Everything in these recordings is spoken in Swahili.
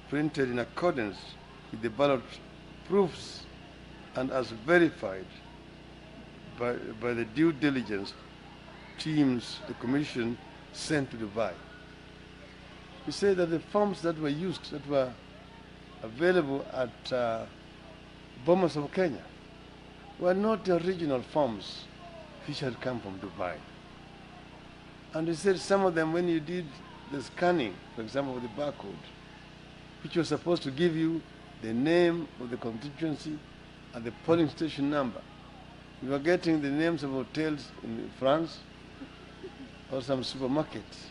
printed in accordance with the ballot proofs and as verified by the due diligence teams the Commission sent to Dubai. We say that the forms that were used, that were available at Bomas of Kenya, were not the original forms which had come from Dubai. And we said some of them, when you did the scanning, for example, of the barcode, which was supposed to give you the name of the constituency and the polling station number, you were getting the names of hotels in France or some supermarkets.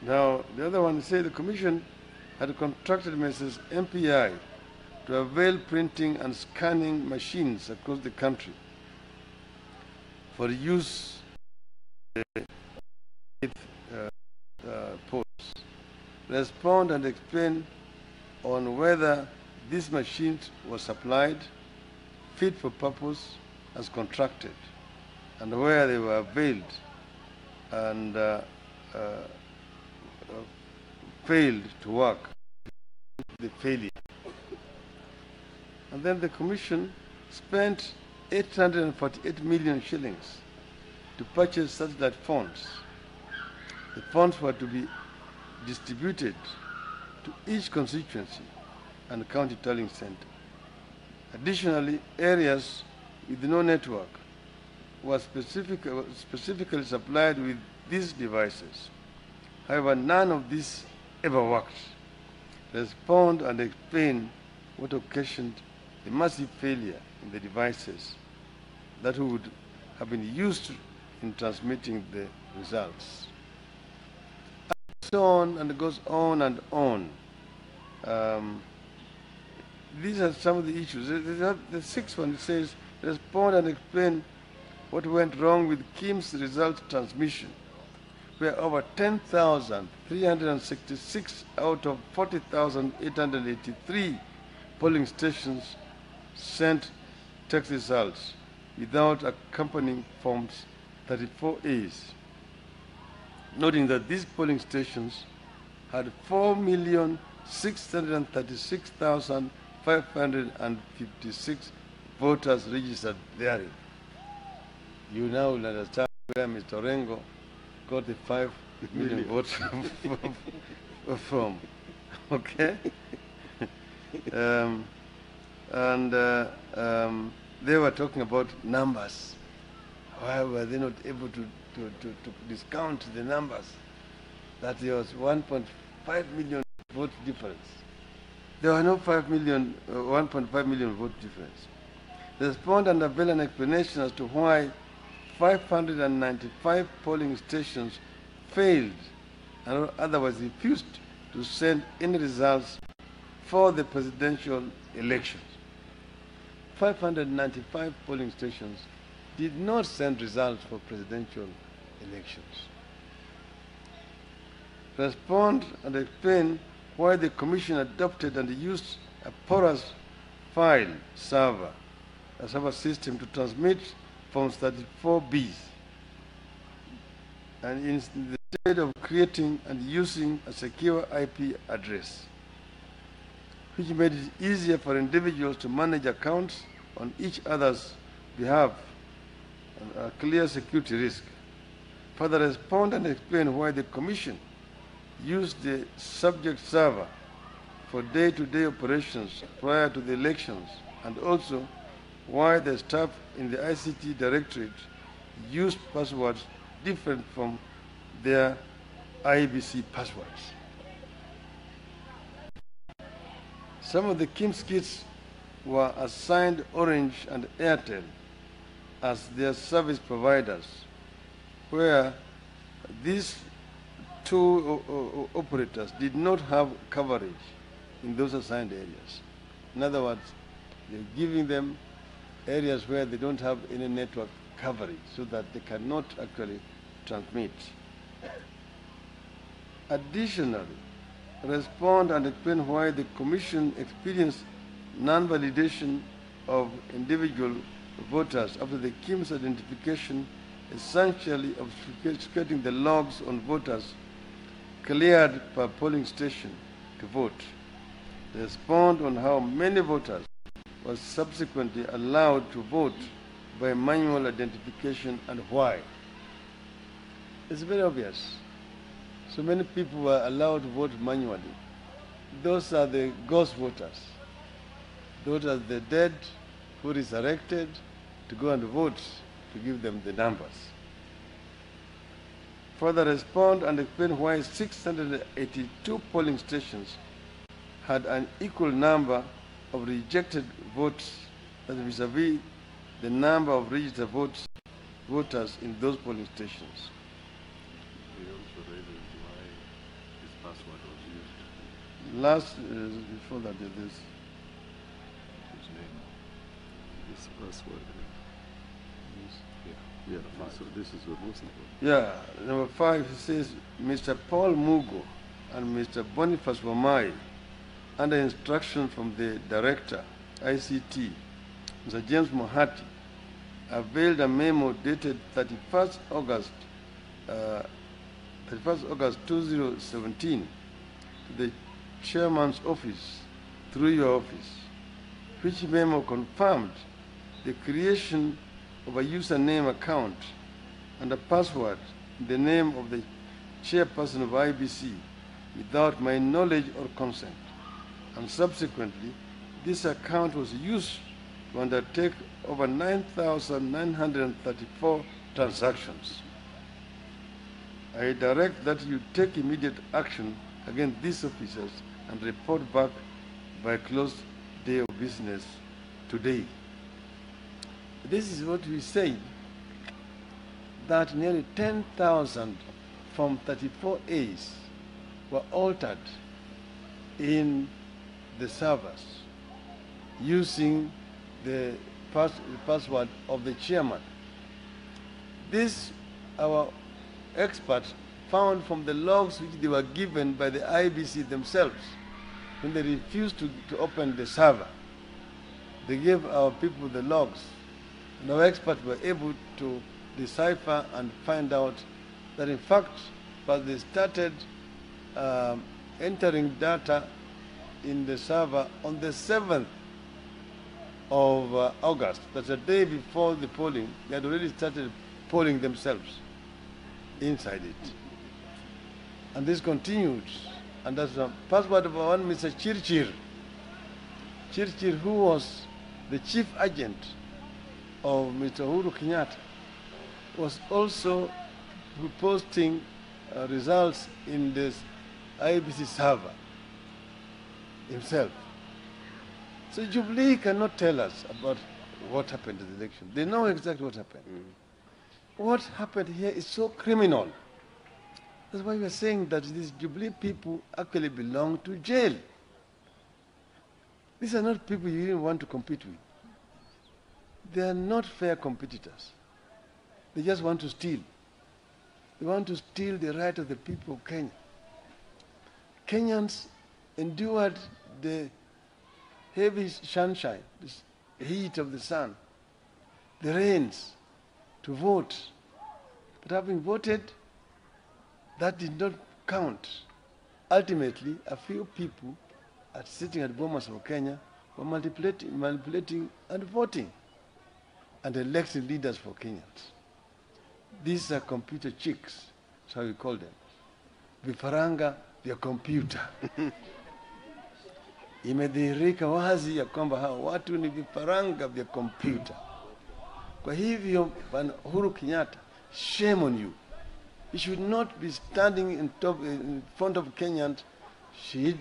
Now, the other one said the Commission had contracted Mrs. MPI to avail printing and scanning machines across the country for use with polls. Respond and explain on whether these machines were supplied, fit for purpose as contracted, and where they were availed and failed to work, the failure. And then the Commission spent 848 million shillings to purchase satellite phones. The funds were to be distributed to each constituency and county tallying center. Additionally, areas with no network were specifically supplied with these devices. However, none of these ever worked. Respond and explain what occasioned the massive failure in the devices that would have been used in transmitting the results. And so on, and it goes on and on. These are some of the issues. The sixth one, it says, respond and explain what went wrong with Kim's result transmission, where over 10,366 out of 40,883 polling stations sent text results without accompanying forms 34As, noting that these polling stations had 4,636,556 voters registered therein. You now will understand where Mr. Orengo got the 5 million votes from. Okay? They were talking about numbers. Why were they not able to discount the numbers? That there was 1.5 million vote difference. There were no 1.5 million vote difference. Respond and avail an explanation as to why 595 polling stations failed and otherwise refused to send any results for the presidential elections. 595 polling stations did not send results for presidential elections. Respond and explain why the Commission adopted and used a porous file server, a server system to transmit Forms 34Bs, and instead of creating and using a secure IP address, which made it easier for individuals to manage accounts on each other's behalf, and a clear security risk. Further, respond and explain why the Commission used the subject server for day-to-day operations prior to the elections, and also why the staff in the ICT Directorate used passwords different from their IEBC passwords. Some of the Kim's kids were assigned Orange and Airtel as their service providers, where these two operators did not have coverage in those assigned areas. In other words, they're giving them areas where they don't have any network coverage so that they cannot actually transmit. Additionally, respond and explain why the Commission experienced non-validation of individual voters after the Kim's identification, essentially obfuscating the logs on voters cleared per polling station to vote. They respond on how many voters were subsequently allowed to vote by manual identification and why. It's very obvious. So many people were allowed to vote manually. Those are the ghost voters. Those are the dead who resurrected to go and vote to give them the numbers. Further respond and explain why 682 polling stations had an equal number of rejected votes as vis-a-vis the number of registered voters in those polling stations. We also read why this password was used. Last, before that, this. His name. This password. Yeah, so this is what most important. Yeah, number 5 says Mr. Paul Mugo and Mr. Boniface Wamai, under instruction from the director, ICT, Mr. James Mohati, availed a memo dated 31st August 2017 to the chairman's office through your office, which memo confirmed the creation of a username account and a password in the name of the chairperson of IEBC without my knowledge or consent. And subsequently, this account was used to undertake over 9,934 transactions. I direct that you take immediate action against these officers and report back by closed day of business today. This is what we say, that nearly 10,000 from 34 A's were altered in the servers using the password of the chairman. This, our experts found from the logs which they were given by the IEBC themselves when they refused to open the server. They gave our people the logs, and our experts were able to decipher and find out that in fact, but they started entering data in the server on the 7th of August. That's a day before the polling. They had already started polling themselves inside it. And this continued. And that's the password of one Mr. Chirchir, who was the chief agent of Mr. Uhuru Kenyatta, was also posting results in this IEBC server himself. So Jubilee cannot tell us about what happened in the election. They know exactly what happened. What happened here is so criminal. That's why we are saying that these Jubilee people actually belong to jail. These are not people you even want to compete with. They are not fair competitors. They just want to steal. They want to steal the right of the people of Kenya. Kenyans endured the heavy sunshine, the heat of the sun, the rains, to vote. But having voted, that did not count. Ultimately, a few people are sitting at Bomas of Kenya were manipulating and voting and electing leaders for Kenyans. These are computer chicks, that's how we call them. Vifaranga vya computer. Imedhihirika wazi ya kwamba hao watu ni vifaranga vya computer. Kwa hivyo, Bwana Uhuru Kenyatta, shame on you. You should not be standing in front of Kenyans,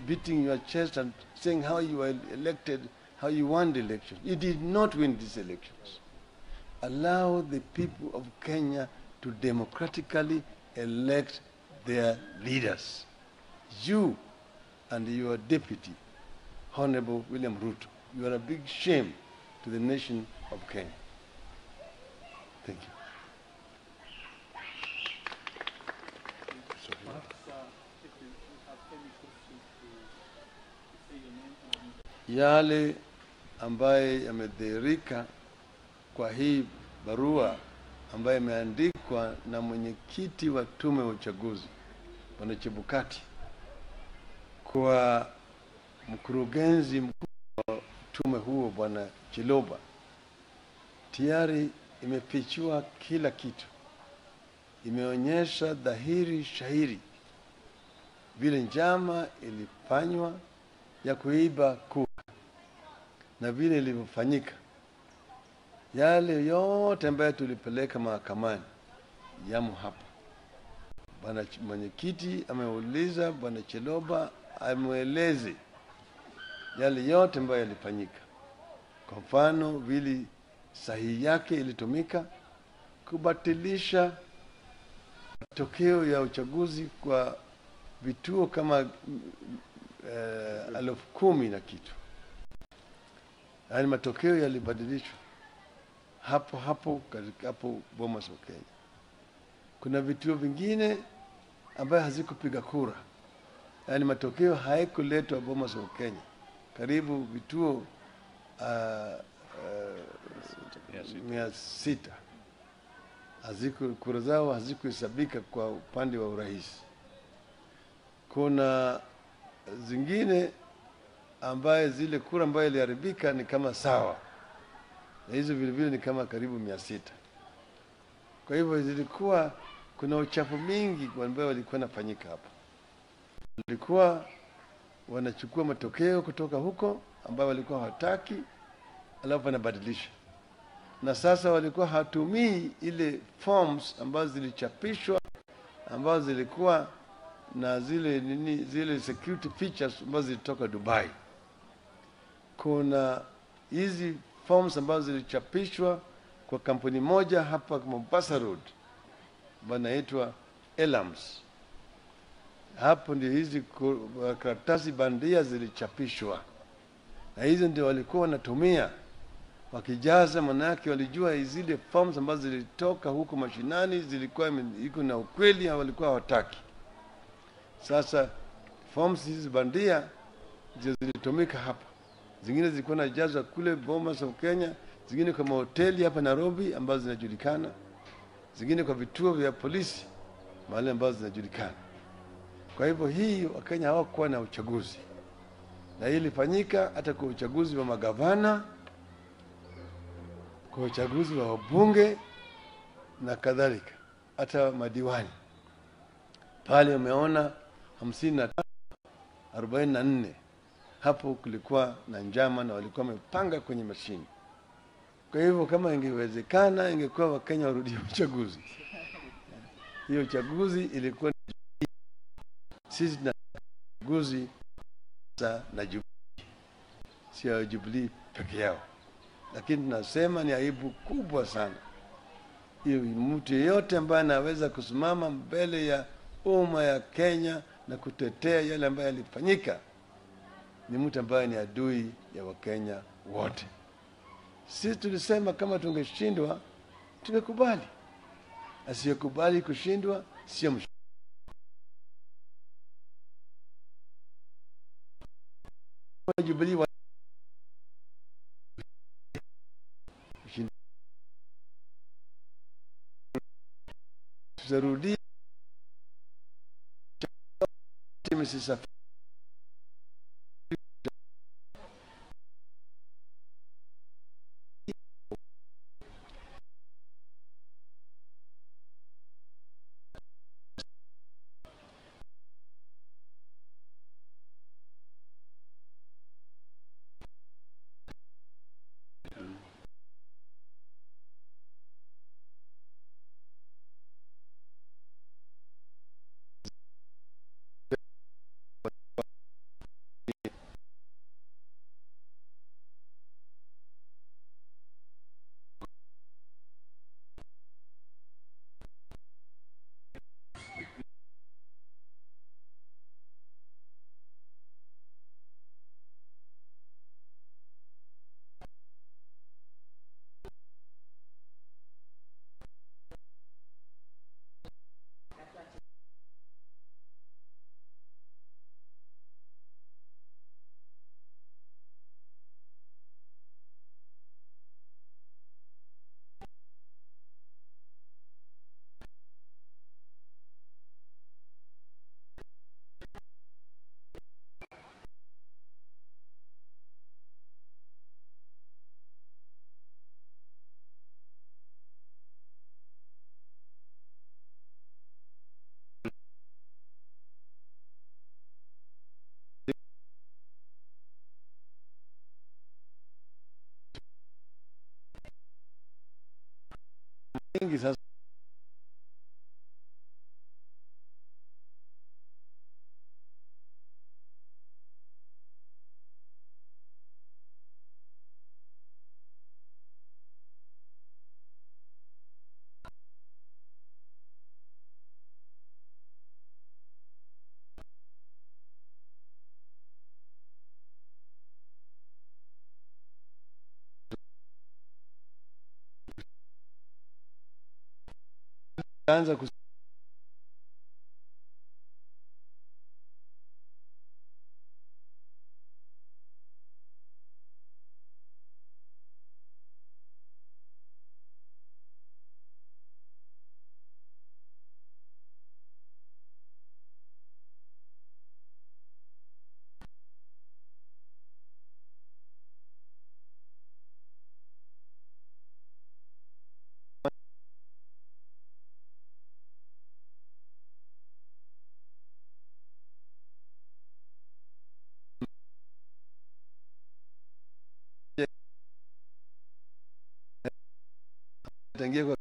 beating your chest and saying how you were elected, how you won the election. You did not win these elections. Allow the people of Kenya to democratically elect their leaders. You and your deputy, Honorable William Ruto, you are a big shame to the nation of Kenya. Thank you. Yale ambaye yamedhihirika kwa hii barua ambaye imeandikwa na mwenyekiti wa tume ya uchaguzi Bwana Chebukati, kwa mkurugenzi mkuu wa tume huo Bwana Chiloba, tayari imefichua kila kitu, imeonyesha dhahiri shahiri vile njama ilifanywa ya kuiba kura na vile ilivyofanyika. Yale yote ambayo tulipeleka mahakamani yamo hapa. Bwana mwenyekiti ameuliza Bwana Chiloba amueleze yale yote ambayo yalifanyika. Kwa mfano vile sahihi yake ilitumika kubatilisha matokeo ya uchaguzi kwa vituo kama 10,000 na kitu. Yaani matokeo yalibadilishwa hapo Bomas wa Kenya. Kuna vituo vingine ambayo hazikupiga kura, yaani matokeo haikuletwa Bomas wa Kenya. Karibu vituo 600 kura zao hazikuhesabika kwa upande wa urais. Kuna zingine ambaye zile kura ambayo iliharibika ni kama sawa, na hizo vile vile ni kama karibu 600. Kwa hivyo zilikuwa kuna uchafu mingi ambayo walikuwa nafanyika hapa. Walikuwa wanachukua matokeo kutoka huko ambayo walikuwa hawataki, alafu wanabadilisha. Na sasa walikuwa hatumii ile forms ambazo zilichapishwa, ambazo zilikuwa na zile security features ambazo zilitoka Dubai. Kuna hizi forms ambazo zilichapishwa kwa kampuni moja hapa Mombasa Road, banaitwa Elams. Hapo ndio hizi karatasi bandia zilichapishwa, na hizo ndio walikuwa wanatumia wakijaza. Manake walijua zile forms ambazo zilitoka huko mashinani zilikuwa iko na ukweli, walikuwa hawataki. Sasa forms hizi bandia ndio zilitumika hapa. Zingine zilikuwa najazwa kule Bomas of Kenya, zingine kwa hoteli hapa Nairobi ambazo zinajulikana, zingine kwa vituo vya polisi mahali ambazo zinajulikana. Kwa hivyo hii Wakenya hawakuwa na uchaguzi, na hii ilifanyika hata kwa uchaguzi wa magavana, kwa uchaguzi wa wabunge na kadhalika, hata madiwani. Pale umeona 53-44 hapo kulikuwa na njama na walikuwa wamepanga kwenye mashini. Kwa hivyo kama ingewezekana ingekuwa Wakenya warudie uchaguzi. Hiyo uchaguzi ilikuwa sisi na uchaguzi na Jubilee, sio Jubilee peke yao. Lakini tunasema ni aibu kubwa sana. Hiyo mtu yeyote ambaye anaweza kusimama mbele ya umma ya Kenya na kutetea yale ambayo yalifanyika ni mtu ambaye ni adui ya Wakenya wote. Sisi tulisema kama tungeshindwa tungekubali. Asiyekubali kushindwa sio mshindwa. Jubilee tutarudi Mrs. wengi sasa anza kutangia kwa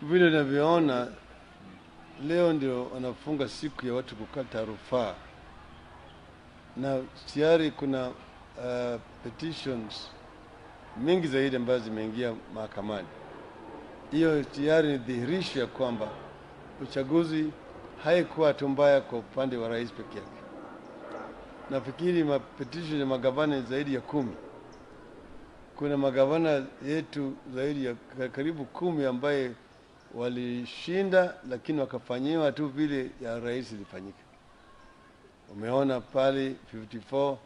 vile ninavyoona leo ndio wanafunga siku ya watu kukata rufaa, na tayari kuna petitions mingi zaidi ambazo zimeingia mahakamani. Hiyo tayari ni dhihirisho ya kwamba uchaguzi haikuwa tu mbaya kwa upande wa rais peke yake. Nafikiri petition ya magavana zaidi ya 10. Kuna magavana yetu zaidi ya karibu 10 ambaye walishinda lakini wakafanyiwa tu vile ya rais ilifanyika. Umeona pale 54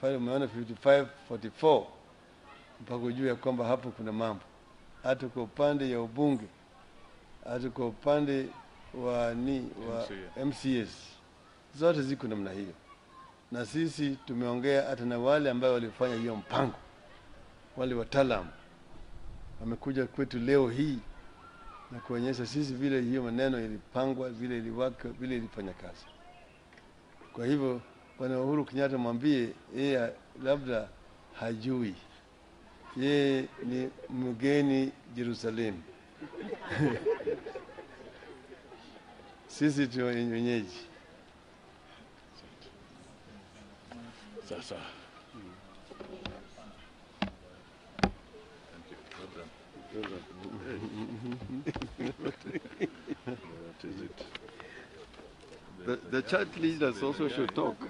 pale umeona 55-44 mpaka ujue kwamba hapo kuna mambo. Hata kwa upande ya ubunge, hata kwa upande wa MCS zote ziko namna hiyo. Na sisi tumeongea hata na wale ambao walifanya hiyo mpango, wale wataalamu wamekuja kwetu leo hii na kuonyesha sisi vile hiyo maneno ilipangwa, vile iliwaka, vile ilifanya kazi. Kwa hivyo Bwana Uhuru Kenyatta mwambie yeye labda hajui, yeye ni mgeni Jerusalem. Sisi tu wenyeji. Sasa That is it. The church leaders also should talk.